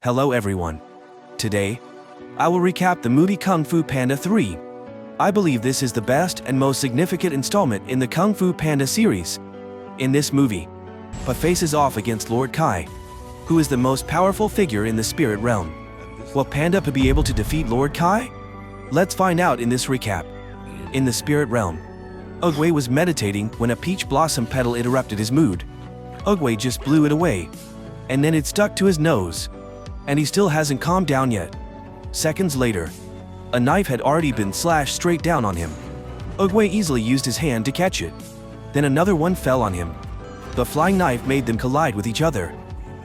Hello everyone. Today, I will recap the movie Kung Fu Panda 3. I believe this is the best and most significant installment in the Kung Fu Panda series. In this movie, Pa faces off against Lord Kai, who is the most powerful figure in the spirit realm. Will Panda be able to defeat Lord Kai? Let's find out in this recap. In the spirit realm, Oogway was meditating when a peach blossom petal interrupted his mood. Oogway just blew it away, and then it stuck to his nose. And he still hasn't calmed down yet. Seconds later, a knife had already been slashed straight down on him. Oogway easily used his hand to catch it. Then another one fell on him. The flying knife made them collide with each other.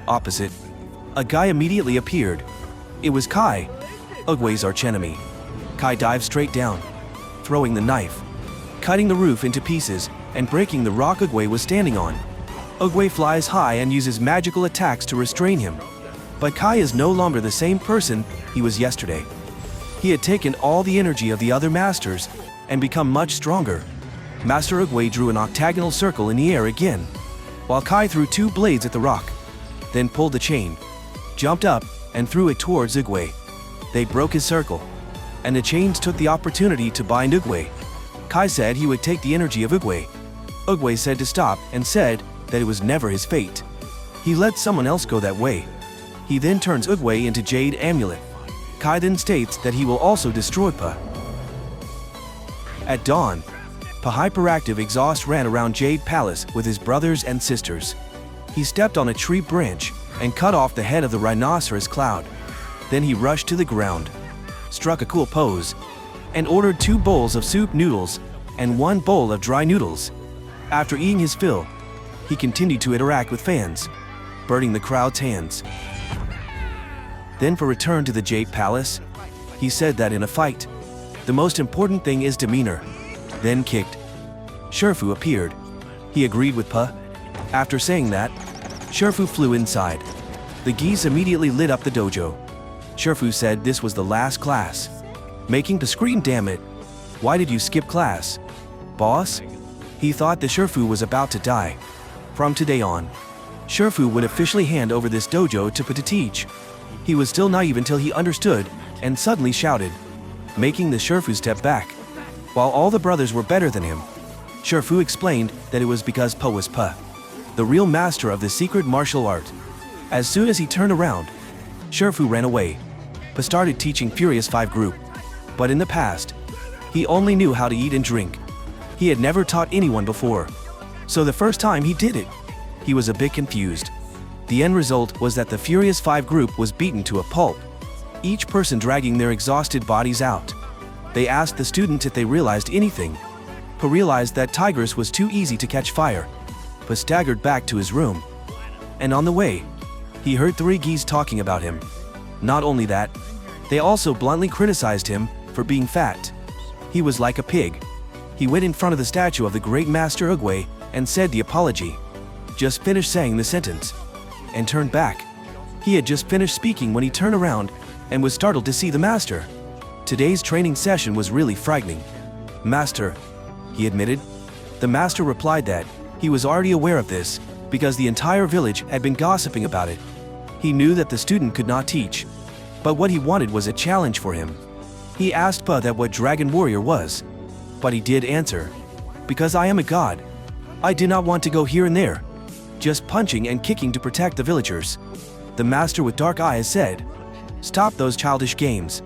Opposite, a guy immediately appeared. It was Kai, Oogway's archenemy. Kai dived straight down, throwing the knife, cutting the roof into pieces, and breaking the rock Oogway was standing on. Oogway flies high and uses magical attacks to restrain him. But Kai is no longer the same person he was yesterday. He had taken all the energy of the other masters and become much stronger. Master Oogway drew an octagonal circle in the air again, while Kai threw two blades at the rock, then pulled the chain, jumped up, and threw it towards Oogway. They broke his circle, and the chains took the opportunity to bind Oogway. Kai said he would take the energy of Oogway. Oogway said to stop and said that it was never his fate. He let someone else go that way. He then turns Oogway into Jade Amulet. Kai then states that he will also destroy Pa. At dawn, Pa hyperactive exhaust ran around Jade Palace with his brothers and sisters. He stepped on a tree branch and cut off the head of the rhinoceros cloud. Then he rushed to the ground, struck a cool pose, and ordered 2 bowls of soup noodles and 1 bowl of dry noodles. After eating his fill, he continued to interact with fans, burning the crowd's hands. Then for return to the Jade Palace, he said that in a fight, the most important thing is demeanor. Then kicked. Shifu appeared. He agreed with Pa. After saying that, Shifu flew inside. The geese immediately lit up the dojo. Shifu said this was the last class, making Pa scream, "Damn it! Why did you skip class, boss?" He thought the Shifu was about to die. From today on, Shifu would officially hand over this dojo to Pa to teach. He was still naive until he understood and suddenly shouted, making the Shifu step back. While all the brothers were better than him, Shifu explained that it was because Pa was Pa, the real master of the secret martial art. As soon as he turned around, Shifu ran away. Pa started teaching Furious 5 group, but in the past, he only knew how to eat and drink. He had never taught anyone before, so the first time he did it, he was a bit confused. The end result was that the Furious 5 group was beaten to a pulp, each person dragging their exhausted bodies out. They asked the student if they realized anything. Pa realized that Tigers was too easy to catch fire. Pa staggered back to his room. And on the way, he heard 3 geese talking about him. Not only that, they also bluntly criticized him for being fat. He was like a pig. He went in front of the statue of the great master Oogway and said the apology. Just finished saying the sentence, and turned back. He had just finished speaking when he turned around and was startled to see the master. Today's training session was really frightening. "Master," he admitted. The master replied that he was already aware of this because the entire village had been gossiping about it. He knew that the student could not teach, but what he wanted was a challenge for him. He asked Pa that what Dragon Warrior was, but he did answer, "Because I am a god. I do not want to go here and there, just punching and kicking to protect the villagers." The master with dark eyes said, "Stop those childish games,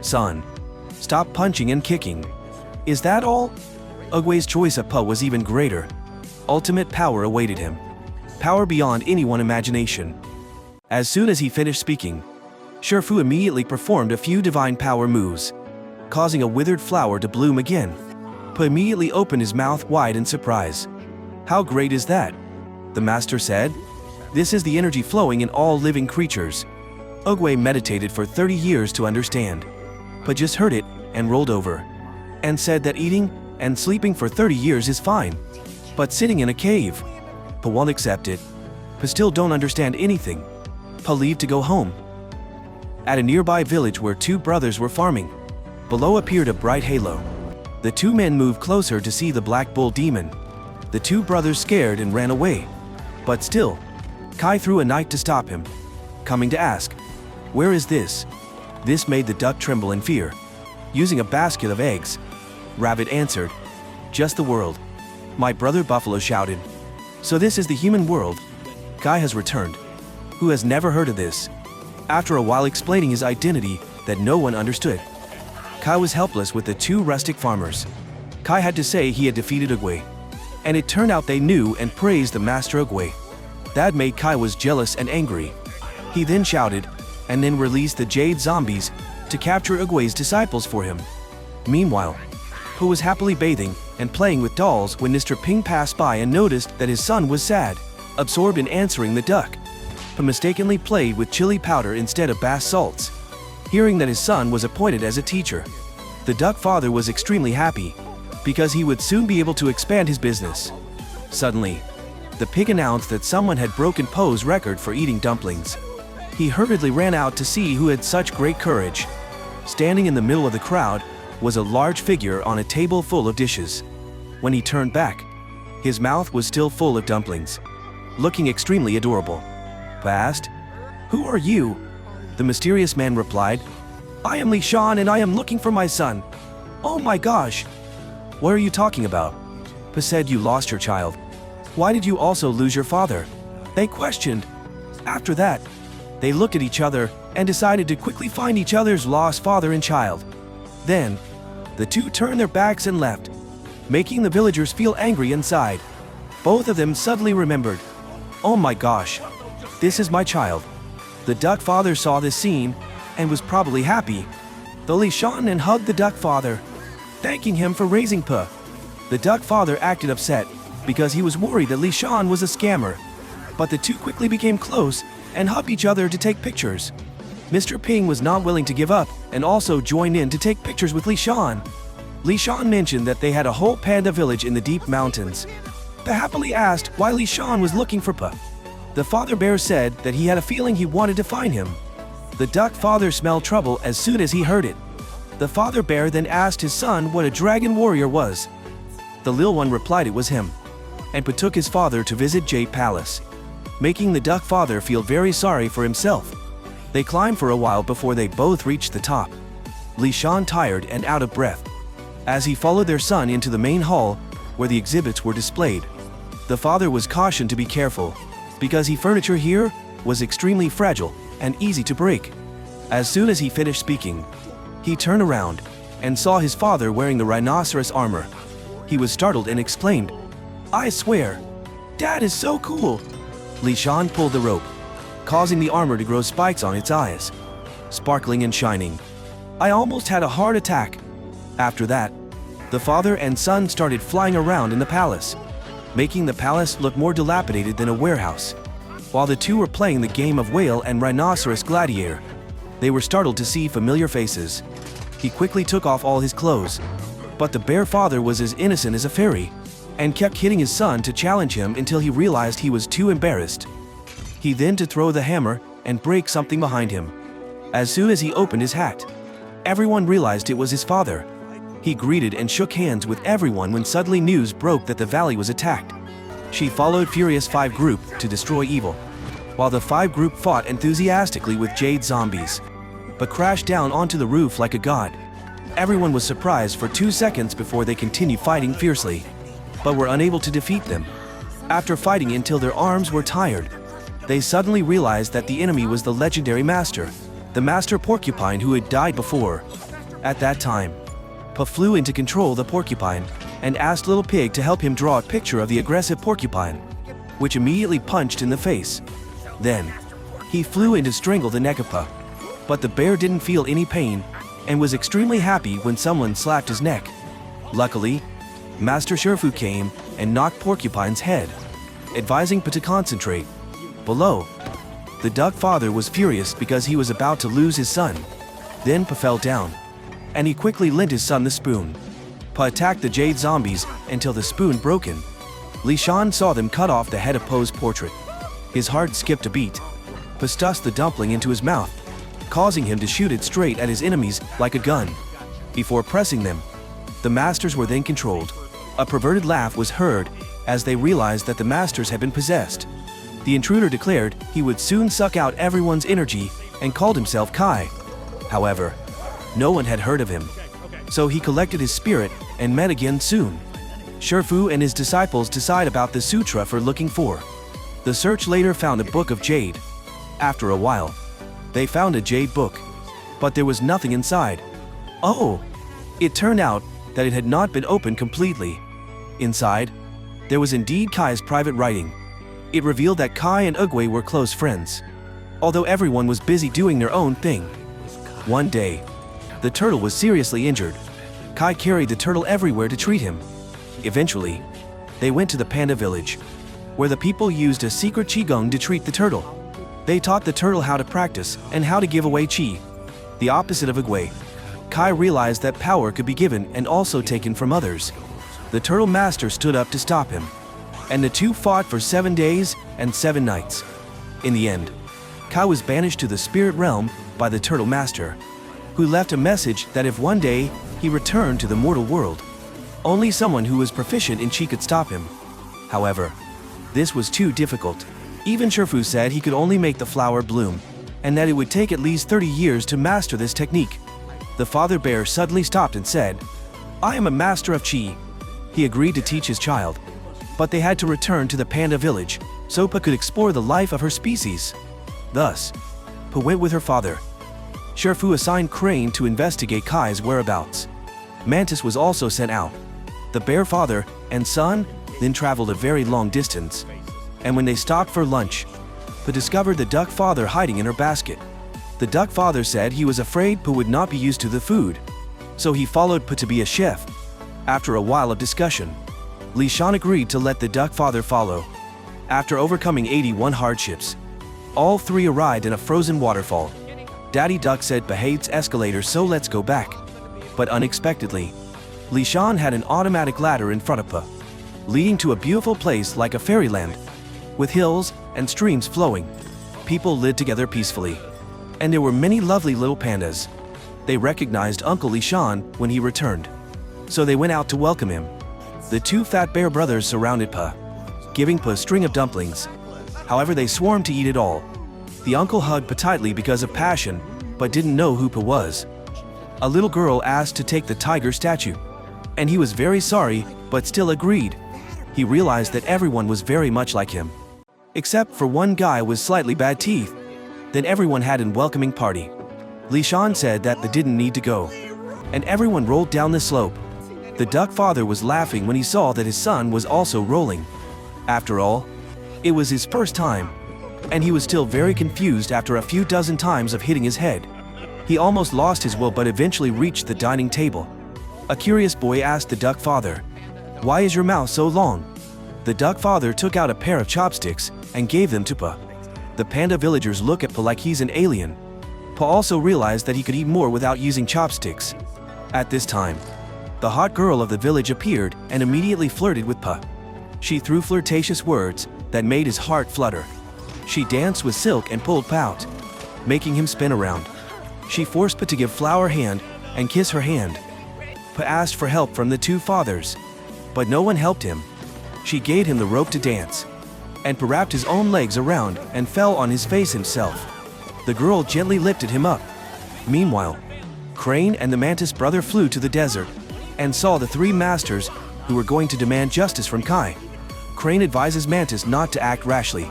son. Stop punching and kicking." Is that all? Oogway's choice of Pa was even greater. Ultimate power awaited him. Power beyond anyone's imagination. As soon as he finished speaking, Shifu immediately performed a few divine power moves, causing a withered flower to bloom again. Pa immediately opened his mouth wide in surprise. "How great is that?" the master said. "This is the energy flowing in all living creatures." Oogway meditated for 30 years to understand. Pa just heard it and rolled over, and said that eating and sleeping for 30 years is fine, but sitting in a cave, Pa won't accept it. Pa still don't understand anything. Pa leave to go home. At a nearby village where 2 brothers were farming, below appeared a bright halo. The 2 men moved closer to see the black bull demon. The 2 brothers scared and ran away. But still, Kai threw a knife to stop him, coming to ask, "Where is this?" This made the duck tremble in fear. "Using a basket of eggs," Rabbit answered. "Just the world," my brother Buffalo shouted. "So this is the human world?" Kai has returned. Who has never heard of this? After a while explaining his identity that no one understood, Kai was helpless with the two rustic farmers. Kai had to say he had defeated Oogway, and it turned out they knew and praised the master Oogway. That made Kai was jealous and angry. He then shouted, and then released the jade zombies to capture Oogway's disciples for him. Meanwhile, Pooh was happily bathing and playing with dolls when Mr. Ping passed by and noticed that his son was sad, absorbed in answering the duck. Pooh mistakenly played with chili powder instead of bath salts. Hearing that his son was appointed as a teacher, the duck father was extremely happy, because he would soon be able to expand his business. Suddenly, the pig announced that someone had broken Pooh's record for eating dumplings. He hurriedly ran out to see who had such great courage. Standing in the middle of the crowd was a large figure on a table full of dishes. When he turned back, his mouth was still full of dumplings, looking extremely adorable. Pooh asked, "Who are you?" The mysterious man replied, "I am Li Shan and I am looking for my son." "Oh my gosh! What are you talking about?" Pooh said, "You lost your child. Why did you also lose your father?" They questioned. After that, they looked at each other and decided to quickly find each other's lost father and child. Then, the two turned their backs and left, making the villagers feel angry inside. Both of them suddenly remembered, "Oh my gosh, this is my child." The duck father saw this scene and was probably happy. The Li Shan and hugged the duck father, thanking him for raising Pooh. The duck father acted upset because he was worried that Li Shan was a scammer, but the two quickly became close and hugged each other to take pictures. Mr. Ping was not willing to give up and also joined in to take pictures with Li Shan. Li Shan mentioned that they had a whole panda village in the deep mountains. Pooh happily asked why Li Shan was looking for Pooh. The father bear said that he had a feeling he wanted to find him. The duck father smelled trouble as soon as he heard it. The father bear then asked his son what a dragon warrior was. The little one replied it was him, and Pooh took his father to visit Jade Palace, making the duck father feel very sorry for himself. They climbed for a while before they both reached the top. Li Shan tired and out of breath, as he followed their son into the main hall where the exhibits were displayed. The father was cautioned to be careful, because the furniture here was extremely fragile and easy to break. As soon as he finished speaking, he turned around and saw his father wearing the rhinoceros armor. He was startled and exclaimed, "I swear, Dad is so cool!" Li Shan pulled the rope, causing the armor to grow spikes on its eyes, sparkling and shining. "I almost had a heart attack." After that, the father and son started flying around in the palace, making the palace look more dilapidated than a warehouse. While the two were playing the game of whale and rhinoceros gladiator, they were startled to see familiar faces. He quickly took off all his clothes, but the bear father was as innocent as a fairy, and kept hitting his son to challenge him until he realized he was too embarrassed. He then to throw the hammer and break something behind him. As soon as he opened his hat, everyone realized it was his father. He greeted and shook hands with everyone when suddenly news broke that the valley was attacked. She followed Furious 5 group to destroy evil, while the 5 group fought enthusiastically with jade zombies, but crashed down onto the roof like a god. Everyone was surprised for 2 seconds before they continued fighting fiercely, but were unable to defeat them. After fighting until their arms were tired, they suddenly realized that the enemy was the legendary master, the master porcupine who had died before. At that time, Pooh flew in to control the porcupine and asked Little Pig to help him draw a picture of the aggressive porcupine, which immediately punched in the face. Then, he flew in to strangle the neck of Pooh, but the bear didn't feel any pain and was extremely happy when someone slapped his neck. Luckily, Master Sherfu came and knocked Porcupine's head, advising Pooh to concentrate. Below, the duck father was furious because he was about to lose his son. Then Pooh fell down, and he quickly lent his son the spoon. Pooh attacked the jade zombies until the spoon broken. Li Shan saw them cut off the head of Pooh's portrait. His heart skipped a beat. Pooh stuffed the dumpling into his mouth, causing him to shoot it straight at his enemies like a gun. Before pressing them, the masters were then controlled. A perverted laugh was heard as they realized that the masters had been possessed. The intruder declared he would soon suck out everyone's energy and called himself Kai. However, no one had heard of him. So he collected his spirit and met again soon. Shifu and his disciples decide about the sutra for looking for. The search later found a book of jade. After a while, they found a jade book, but there was nothing inside. Oh! It turned out that it had not been opened completely. Inside, there was indeed Kai's private writing. It revealed that Kai and Ugwe were close friends, although everyone was busy doing their own thing. One day, the turtle was seriously injured. Kai carried the turtle everywhere to treat him. Eventually, they went to the Panda village, where the people used a secret qigong to treat the turtle. They taught the turtle how to practice and how to give away qi. The opposite of Ugwe, Kai realized that power could be given and also taken from others. The turtle master stood up to stop him, and the two fought for 7 days and 7 nights. In the end, Kai was banished to the spirit realm by the turtle master, who left a message that if one day he returned to the mortal world, only someone who was proficient in qi could stop him. However, this was too difficult. Even Shifu said he could only make the flower bloom, and that it would take at least 30 years to master this technique. The father bear suddenly stopped and said, "I am a master of qi." He agreed to teach his child, but they had to return to the Panda village so Pa could explore the life of her species. Thus, Pa went with her father. Shifu assigned Crane to investigate Kai's whereabouts. Mantis was also sent out. The bear father and son then traveled a very long distance, and when they stopped for lunch, Pa discovered the duck father hiding in her basket. The duck father said he was afraid Pa would not be used to the food, so he followed Pa to be a chef. After a while of discussion, Li Shan agreed to let the duck father follow. After overcoming 81 hardships, all three arrived in a frozen waterfall. Daddy Duck said Pa hates escalators, so let's go back. But unexpectedly, Li Shan had an automatic ladder in front of Pa, leading to a beautiful place like a fairyland, with hills and streams flowing. People lived together peacefully, and there were many lovely little pandas. They recognized Uncle Li Shan when he returned, so they went out to welcome him. The two fat bear brothers surrounded Pa, giving Pa a string of dumplings. However, they swarmed to eat it all. The uncle hugged Pa tightly because of passion, but didn't know who Pa was. A little girl asked to take the tiger statue, and he was very sorry, but still agreed. He realized that everyone was very much like him, except for one guy with slightly bad teeth. Then everyone had an welcoming party. Li Shan said that they didn't need to go, and everyone rolled down the slope. The duck father was laughing when he saw that his son was also rolling. After all, it was his first time, and he was still very confused after a few dozen times of hitting his head. He almost lost his will but eventually reached the dining table. A curious boy asked the duck father, "Why is your mouth so long?" The duck father took out a pair of chopsticks and gave them to Pa. The panda villagers look at Pa like he's an alien. Pa also realized that he could eat more without using chopsticks. At this time, the hot girl of the village appeared and immediately flirted with Pa. She threw flirtatious words that made his heart flutter. She danced with Silk and pulled Pa out, making him spin around. She forced Pa to give flower hand and kiss her hand. Pa asked for help from the two fathers, but no one helped him. She gave him the rope to dance, and Pa wrapped his own legs around and fell on his face himself. The girl gently lifted him up. Meanwhile, Crane and the mantis brother flew to the desert and saw the three masters who were going to demand justice from Kai. Crane advises Mantis not to act rashly,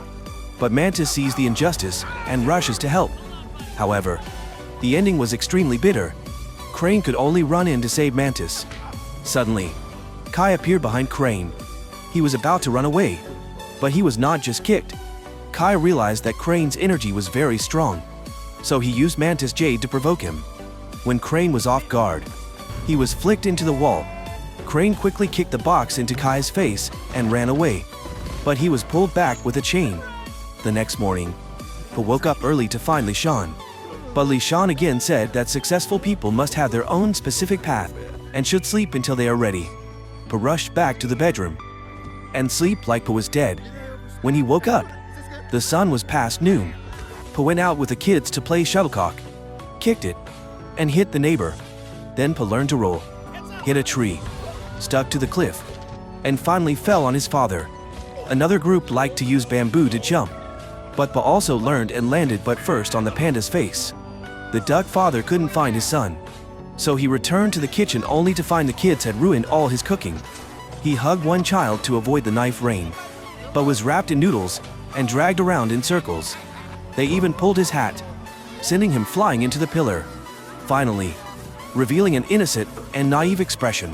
but Mantis sees the injustice and rushes to help. However, the ending was extremely bitter. Crane could only run in to save Mantis. Suddenly, Kai appeared behind Crane. He was about to run away, but he was not just kicked. Kai realized that Crane's energy was very strong, so he used Mantis Jade to provoke him. When Crane was off guard, he was flicked into the wall. Crane quickly kicked the box into Kai's face and ran away, but he was pulled back with a chain. The next morning, Pa woke up early to find Li Shan. But Li Shan again said that successful people must have their own specific path and should sleep until they are ready. Pa rushed back to the bedroom and sleep like Pa was dead. When he woke up, the sun was past noon. Pa went out with the kids to play shuttlecock, kicked it, and hit the neighbor. Then Pa learned to roll, hit a tree, stuck to the cliff, and finally fell on his father. Another group liked to use bamboo to jump. But Pa also learned and landed but first on the panda's face. The duck father couldn't find his son, so he returned to the kitchen only to find the kids had ruined all his cooking. He hugged one child to avoid the knife rain, but was wrapped in noodles and dragged around in circles. They even pulled his hat, sending him flying into the pillar. Finally, revealing an innocent and naive expression,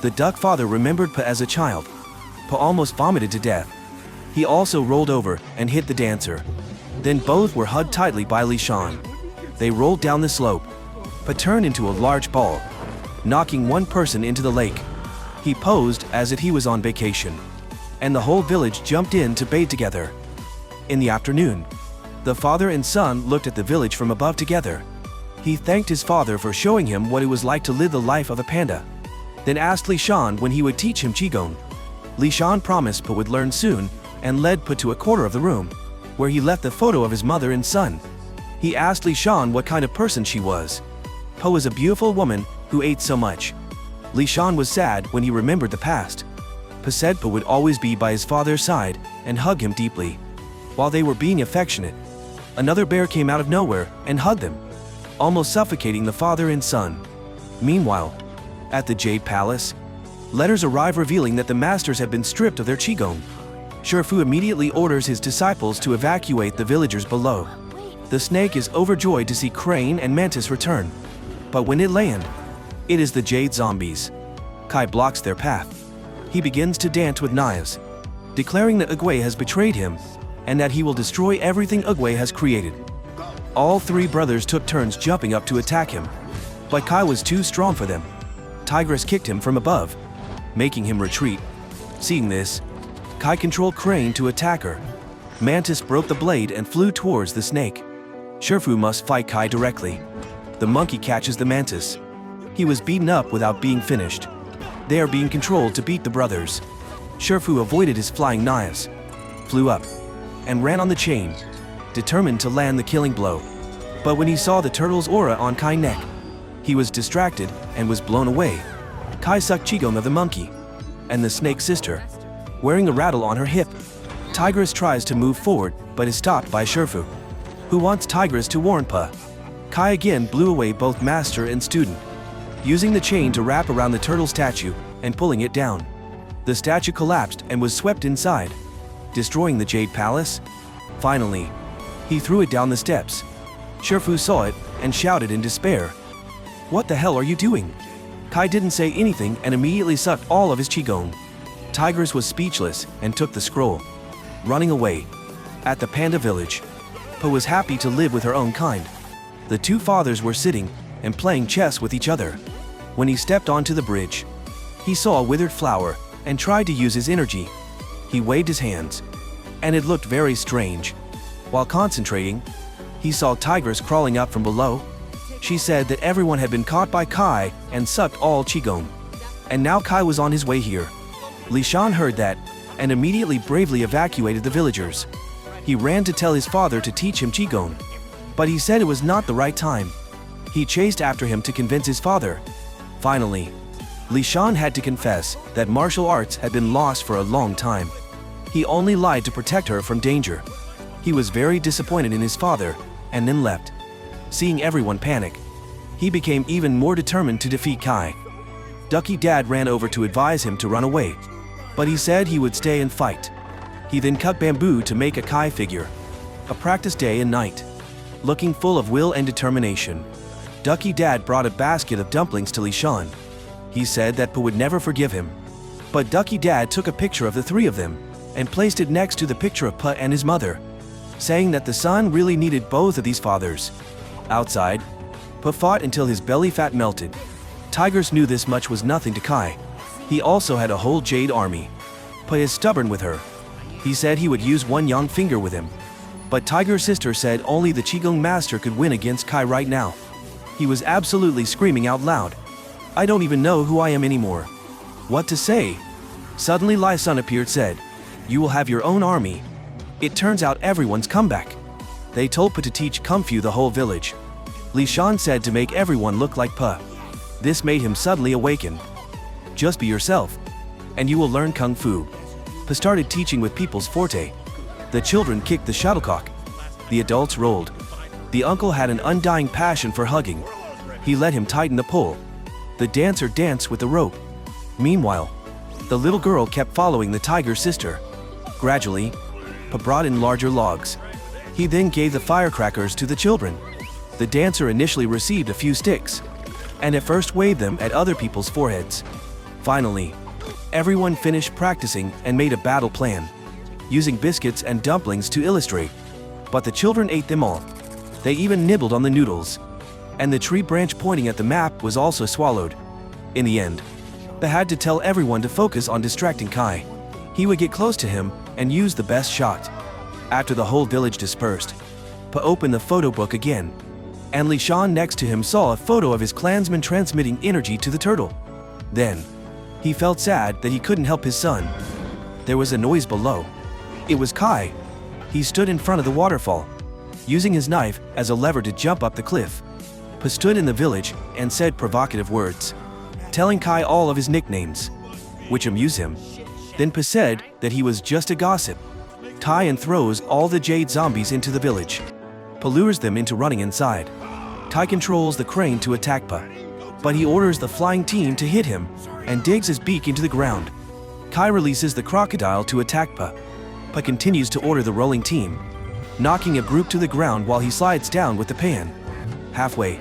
the duck father remembered Pa as a child. Pa almost vomited to death. He also rolled over and hit the dancer. Then both were hugged tightly by Lishan. They rolled down the slope. Pa turned into a large ball, knocking one person into the lake. He posed as if he was on vacation, and the whole village jumped in to bathe together. In the afternoon, the father and son looked at the village from above together. He thanked his father for showing him what it was like to live the life of a panda, then asked Lishan when he would teach him Qigong. Lishan promised Pa would learn soon and led Pa to a corner of the room, where he left the photo of his mother and son. He asked Lishan what kind of person she was. Pa was a beautiful woman who ate so much. Lishan was sad when he remembered the past. Pa said Pa would always be by his father's side and hug him deeply. While they were being affectionate, another bear came out of nowhere and hugged them, almost suffocating the father and son. Meanwhile, at the Jade Palace, letters arrive revealing that the masters have been stripped of their Qigong. Shifu immediately orders his disciples to evacuate the villagers below. The snake is overjoyed to see Crane and Mantis return. But when it land, it is the Jade zombies. Kai blocks their path. He begins to dance with knives, declaring that Uguay has betrayed him and that he will destroy everything Uguay has created. All three brothers took turns jumping up to attack him, but Kai was too strong for them. Tigress kicked him from above, making him retreat. Seeing this, Kai controlled Crane to attack her. Mantis broke the blade and flew towards the snake. Shifu must fight Kai directly. The monkey catches the mantis. He was beaten up without being finished. They are being controlled to beat the brothers. Shifu avoided his flying knives, flew up, and ran on the chain, determined to land the killing blow. But when he saw the turtle's aura on Kai's neck, he was distracted and was blown away. Kai sucked Qigong of the monkey and the snake's sister, wearing a rattle on her hip. Tigress tries to move forward but is stopped by Shifu, who wants Tigress to warn Pa. Kai again blew away both master and student, using the chain to wrap around the turtle statue and pulling it down. The statue collapsed and was swept inside, destroying the Jade Palace. Finally, he threw it down the steps. Shifu saw it and shouted in despair, "What the hell are you doing?" Kai didn't say anything and immediately sucked all of his Qigong. Tigress was speechless and took the scroll, running away. At the panda village, Pa was happy to live with her own kind. The two fathers were sitting and playing chess with each other. When he stepped onto the bridge, he saw a withered flower and tried to use his energy. He waved his hands, and it looked very strange. While concentrating, he saw Tigress crawling up from below. She said that everyone had been caught by Kai and sucked all Qigong, and now Kai was on his way here. Lishan heard that and immediately bravely evacuated the villagers. He ran to tell his father to teach him Qigong, but he said it was not the right time. He chased after him to convince his father. Finally, Lishan had to confess that martial arts had been lost for a long time. He only lied to protect her from danger. He was very disappointed in his father and then left. Seeing everyone panic, he became even more determined to defeat Kai. Ducky Dad ran over to advise him to run away, but he said he would stay and fight. He then cut bamboo to make a Kai figure, a practice day and night. Looking full of will and determination, Ducky Dad brought a basket of dumplings to Lishan. He said that Pa would never forgive him, but Ducky Dad took a picture of the three of them and placed it next to the picture of Pa and his mother, saying that the son really needed both of these fathers. Outside, Pa fought until his belly fat melted. Tigress knew this much was nothing to Kai. He also had a whole jade army. Pa is stubborn with her. He said he would use one young finger with him, but Tiger's sister said only the Qigong master could win against Kai right now. He was absolutely screaming out loud, "I don't even know who I am anymore. What to say?" Suddenly Lai Sun appeared, said, "You will have your own army." It turns out everyone's come back. They told Pa to teach Kung Fu the whole village. Lishan said to make everyone look like Pa. This made him suddenly awaken. "Just be yourself, and you will learn Kung Fu." Pa started teaching with people's forte. The children kicked the shuttlecock. The adults rolled. The uncle had an undying passion for hugging. He let him tighten the pole. The dancer danced with the rope. Meanwhile, the little girl kept following the tiger's sister. Gradually, Pa brought in larger logs. He then gave the firecrackers to the children. The dancer initially received a few sticks, and at first waved them at other people's foreheads. Finally, everyone finished practicing and made a battle plan, using biscuits and dumplings to illustrate. But the children ate them all. They even nibbled on the noodles. And the tree branch pointing at the map was also swallowed. In the end, they had to tell everyone to focus on distracting Kai. He would get close to him and use the best shot. After the whole village dispersed, Pa opened the photo book again, and Li Shan next to him saw a photo of his clansman transmitting energy to the turtle. Then, he felt sad that he couldn't help his son. There was a noise below. It was Kai. He stood in front of the waterfall, using his knife as a lever to jump up the cliff. Pa stood in the village and said provocative words, telling Kai all of his nicknames, which amused him. Then Pa said that he was just a gossip. Tai and throws all the jade zombies into the village. Pa lures them into running inside. Tai controls the crane to attack Pa, but he orders the flying team to hit him and digs his beak into the ground. Kai releases the crocodile to attack Pa. Pa continues to order the rolling team, knocking a group to the ground while he slides down with the pan. Halfway,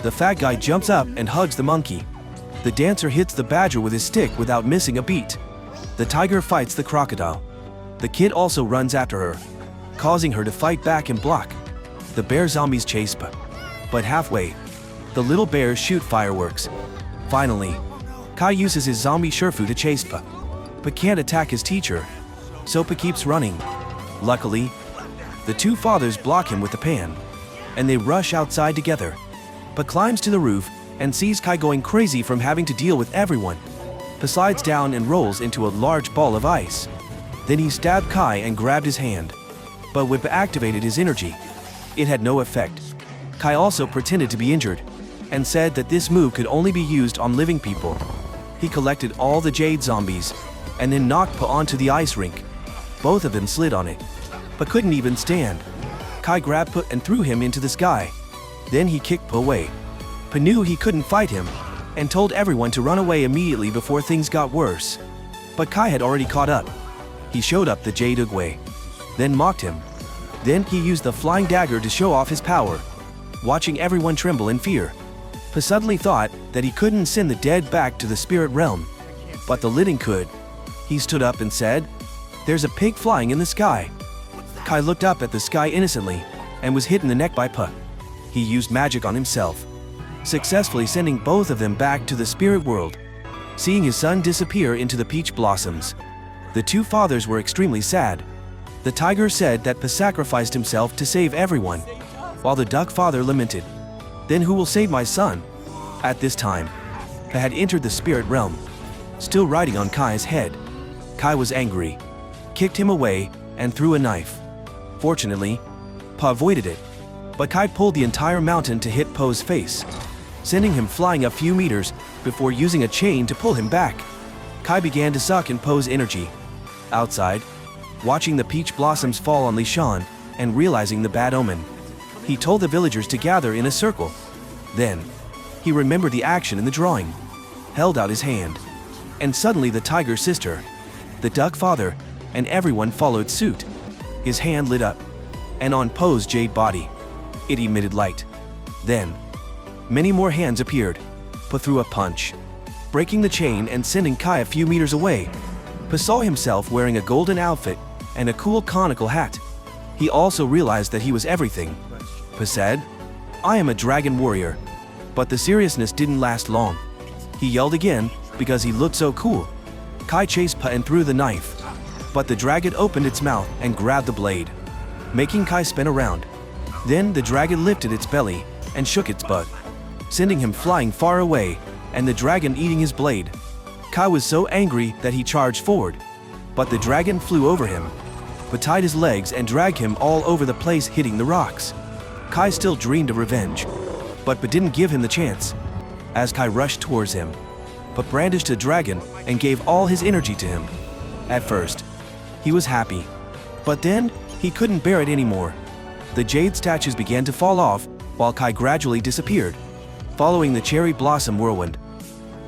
the fat guy jumps up and hugs the monkey. The dancer hits the badger with his stick without missing a beat. The tiger fights the crocodile. The kid also runs after her, causing her to fight back and block. The bear zombies chase Pa, but halfway, the little bears shoot fireworks. Finally, Kai uses his zombie Sherfu to chase Pa, but can't attack his teacher, so Pa keeps running. Luckily, the two fathers block him with the pan, and they rush outside together. Pa climbs to the roof and sees Kai going crazy from having to deal with everyone. Pa slides down and rolls into a large ball of ice. Then he stabbed Kai and grabbed his hand, but Whip activated his energy. It had no effect. Kai also pretended to be injured, and said that this move could only be used on living people. He collected all the jade zombies, and then knocked Pa onto the ice rink. Both of them slid on it, but couldn't even stand. Kai grabbed Pa and threw him into the sky. Then he kicked Pa away. Pa knew he couldn't fight him, and told everyone to run away immediately before things got worse. But Kai had already caught up. He showed up the Jade Uguay, then mocked him. Then he used the flying dagger to show off his power, watching everyone tremble in fear. Pa suddenly thought that he couldn't send the dead back to the spirit realm, but the living could. He stood up and said, "There's a pig flying in the sky." Kai looked up at the sky innocently and was hit in the neck by Pa. He used magic on himself, successfully sending both of them back to the spirit world. Seeing his son disappear into the peach blossoms, the two fathers were extremely sad. The tiger said that Pa sacrificed himself to save everyone, while the duck father lamented, "Then who will save my son?" At this time, Pa had entered the spirit realm, still riding on Kai's head. Kai was angry, kicked him away, and threw a knife. Fortunately, Pa avoided it, but Kai pulled the entire mountain to hit Po's face, sending him flying a few meters before using a chain to pull him back. Kai began to suck in Po's energy. Outside, watching the peach blossoms fall on Li Shan and realizing the bad omen, he told the villagers to gather in a circle. Then, he remembered the action in the drawing, held out his hand, and suddenly the tiger's sister, the duck father, and everyone followed suit. His hand lit up, and on Po's jade body, it emitted light. Then, many more hands appeared. Pa threw a punch, breaking the chain and sending Kai a few meters away. Pa saw himself wearing a golden outfit and a cool conical hat. He also realized that he was everything. Pa said, "I am a dragon warrior." But the seriousness didn't last long. He yelled again because he looked so cool. Kai chased Pa and threw the knife, but the dragon opened its mouth and grabbed the blade, making Kai spin around. Then the dragon lifted its belly and shook its butt, sending him flying far away, and the dragon eating his blade. Kai was so angry that he charged forward, but the dragon flew over him, but tied his legs and dragged him all over the place, hitting the rocks. Kai still dreamed of revenge, but didn't give him the chance. As Kai rushed towards him, but brandished a dragon and gave all his energy to him. At first, he was happy. But then, he couldn't bear it anymore. The jade statues began to fall off, while Kai gradually disappeared, following the cherry blossom whirlwind.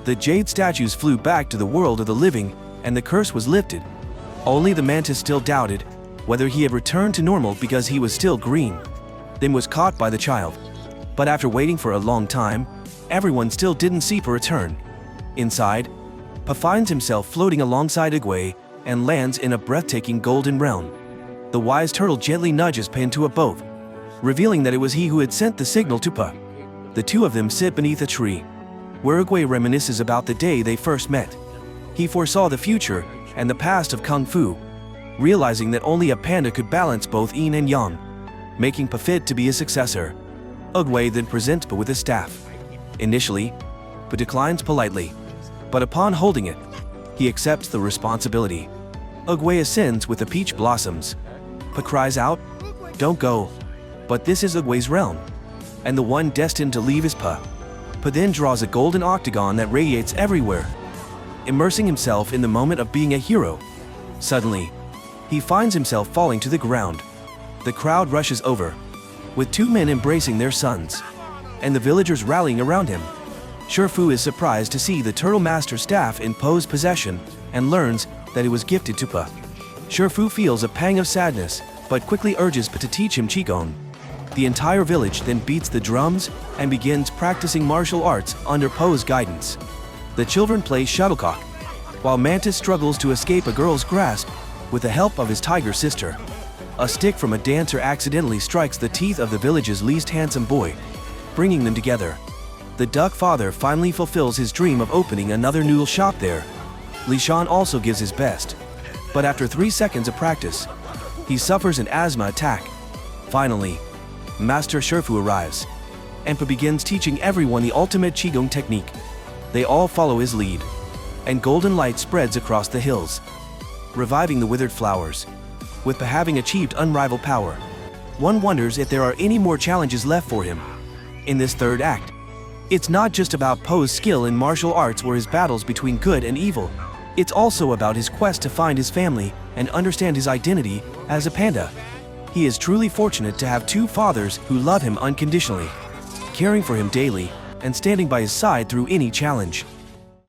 The jade statues flew back to the world of the living, and the curse was lifted. Only the mantis still doubted whether he had returned to normal because he was still green, then was caught by the child. But after waiting for a long time, everyone still didn't see Pa return. Inside, Pa finds himself floating alongside Ugwe and lands in a breathtaking golden realm. The wise turtle gently nudges Pa into a boat, revealing that it was he who had sent the signal to Pa. The two of them sit beneath a tree, where Ugwe reminisces about the day they first met. He foresaw the future and the past of Kung Fu, realizing that only a panda could balance both yin and yang, making Pa fit to be his successor. Ugwe then presents Pa with a staff. Initially, Pa declines politely, but upon holding it, he accepts the responsibility. Ugwe ascends with the peach blossoms. Pa cries out, "Don't go." But this is Ugwe's realm, and the one destined to leave is Pa. Pa then draws a golden octagon that radiates everywhere, immersing himself in the moment of being a hero. Suddenly, he finds himself falling to the ground. The crowd rushes over, with two men embracing their sons, and the villagers rallying around him. Shifu is surprised to see the Turtle Master staff in Po's possession and learns that it was gifted to Pa. Shifu feels a pang of sadness, but quickly urges Pa to teach him Qigong. The entire village then beats the drums and begins practicing martial arts under Po's guidance. The children play shuttlecock, while Mantis struggles to escape a girl's grasp with the help of his tiger sister. A stick from a dancer accidentally strikes the teeth of the village's least handsome boy, bringing them together. The duck father finally fulfills his dream of opening another noodle shop there. Li Shan also gives his best, but after 3 seconds of practice, he suffers an asthma attack. Finally, Master Shifu arrives, and Pa begins teaching everyone the ultimate Qigong technique. They all follow his lead, and golden light spreads across the hills, reviving the withered flowers. With Pa having achieved unrivaled power, one wonders if there are any more challenges left for him. In this third act, it's not just about Po's skill in martial arts or his battles between good and evil. It's also about his quest to find his family and understand his identity as a panda. He is truly fortunate to have two fathers who love him unconditionally, caring for him daily and standing by his side through any challenge.